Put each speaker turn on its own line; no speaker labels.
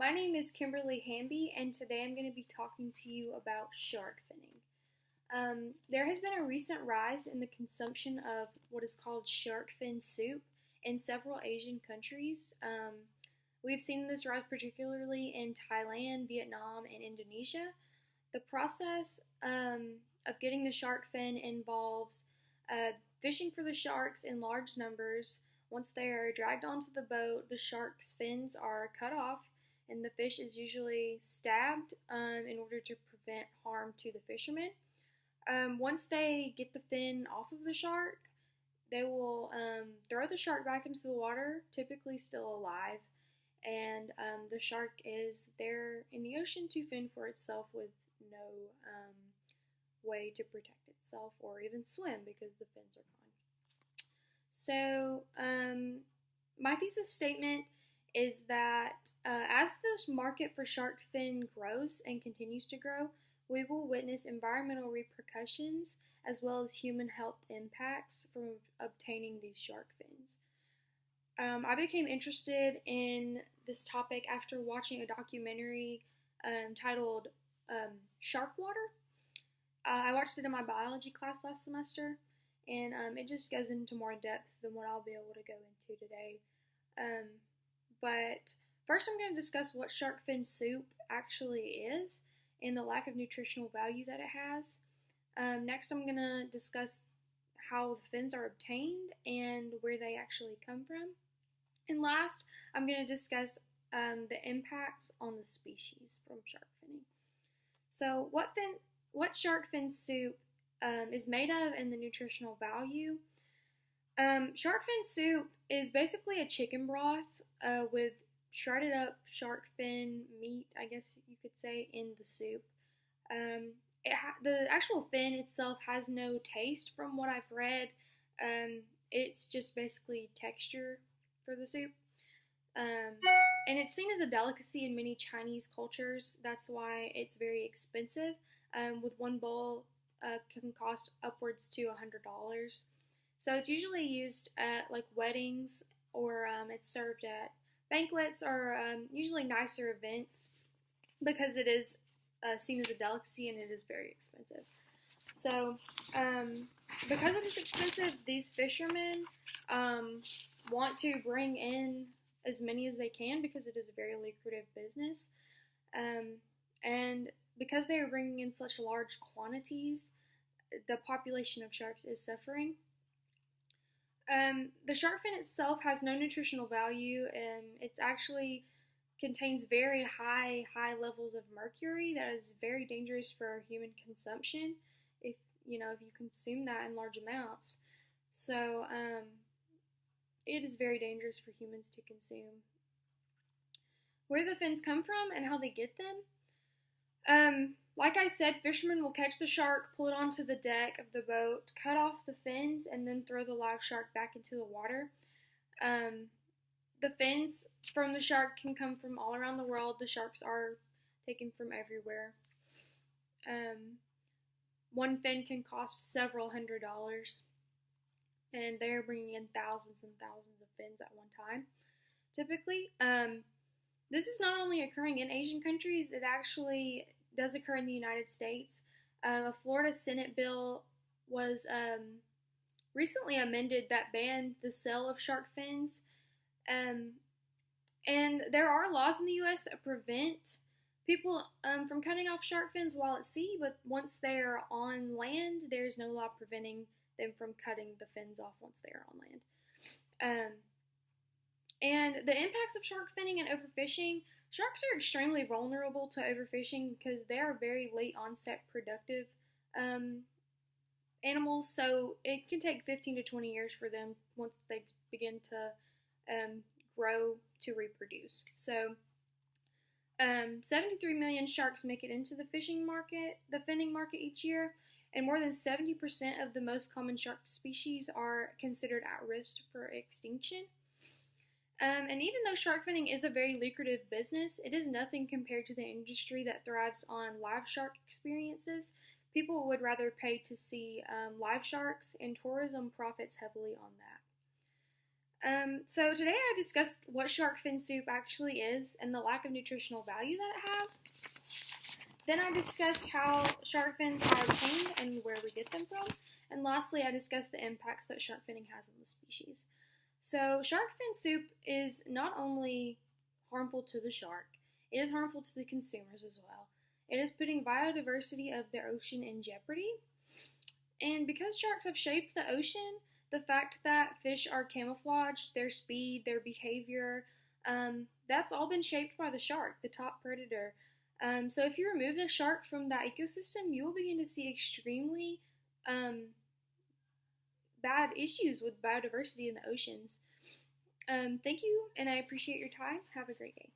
My name is Kimberly Hamby, and today I'm going to be talking to you about shark finning. There has been a recent rise in the consumption of what is called shark fin soup in several Asian countries. We've seen this rise particularly in Thailand, Vietnam, and Indonesia. The process of getting the shark fin involves fishing for the sharks in large numbers. Once they are dragged onto the boat, the shark's fins are cut off, and the fish is usually stabbed in order to prevent harm to the fishermen. Once they get the fin off of the shark, they will throw the shark back into the water, typically still alive, and the shark is there in the ocean to fend for itself with no way to protect itself or even swim because the fins are gone. So, my thesis statement is that as this market for shark fin grows and continues to grow, we will witness environmental repercussions as well as human health impacts from obtaining these shark fins. I became interested in this topic after watching a documentary titled Shark Water. I watched it in my biology class last semester, and it just goes into more depth than what I'll be able to go into today. But first I'm going to discuss what shark fin soup actually is and the lack of nutritional value that it has. Next I'm going to discuss how the fins are obtained and where they actually come from. And last, I'm going to discuss the impacts on the species from shark finning. So what shark fin soup is made of and the nutritional value. Shark fin soup is basically a chicken broth with shredded up shark fin meat, I guess you could say, in the soup. The actual fin itself has no taste from what I've read. It's just basically texture for the soup. And it's seen as a delicacy in many Chinese cultures. That's why it's very expensive. With one bowl can cost upwards to $100. So it's usually used at like weddings, or it's served at banquets or usually nicer events because it is seen as a delicacy and it is very expensive. So because it is expensive, these fishermen want to bring in as many as they can because it is a very lucrative business. And because they are bringing in such large quantities, the population of sharks is suffering. The shark fin itself has no nutritional value. It actually contains very high levels of mercury that is very dangerous for human consumption if you consume that in large amounts. So it is very dangerous for humans to consume. Where the fins come from and how they get them. Like I said, fishermen will catch the shark, pull it onto the deck of the boat, cut off the fins, and then throw the live shark back into the water. The fins from the shark can come from all around the world. The sharks are taken from everywhere. One fin can cost several $100s, and they're bringing in thousands and thousands of fins at one time, typically. This is not only occurring in Asian countries, it actually does occur in the United States. A Florida Senate bill was recently amended that banned the sale of shark fins. And there are laws in the U.S. that prevent people from cutting off shark fins while at sea, but once they're on land, there's no law preventing them from cutting the fins off once they are on land. And the impacts of shark finning and overfishing. Sharks are extremely vulnerable to overfishing because they are very late onset productive animals, so it can take 15 to 20 years for them once they begin to grow to reproduce. So 73 million sharks make it into the finning market each year, and more than 70% of the most common shark species are considered at risk for extinction. And even though shark finning is a very lucrative business, it is nothing compared to the industry that thrives on live shark experiences. People would rather pay to see live sharks, and tourism profits heavily on So today I discussed what shark fin soup actually is and the lack of nutritional value that it has. Then I discussed how shark fins are obtained and where we get them from. And lastly, I discussed the impacts that shark finning has on the species. So shark fin soup is not only harmful to the shark, it is harmful to the consumers as well. It is putting biodiversity of the ocean in jeopardy. And because sharks have shaped the ocean, the fact that fish are camouflaged, their speed, their behavior, that's all been shaped by the shark, the top predator. So if you remove the shark from that ecosystem, you will begin to see extremely bad issues with biodiversity in the oceans. Thank you, and I appreciate your time. Have a great day.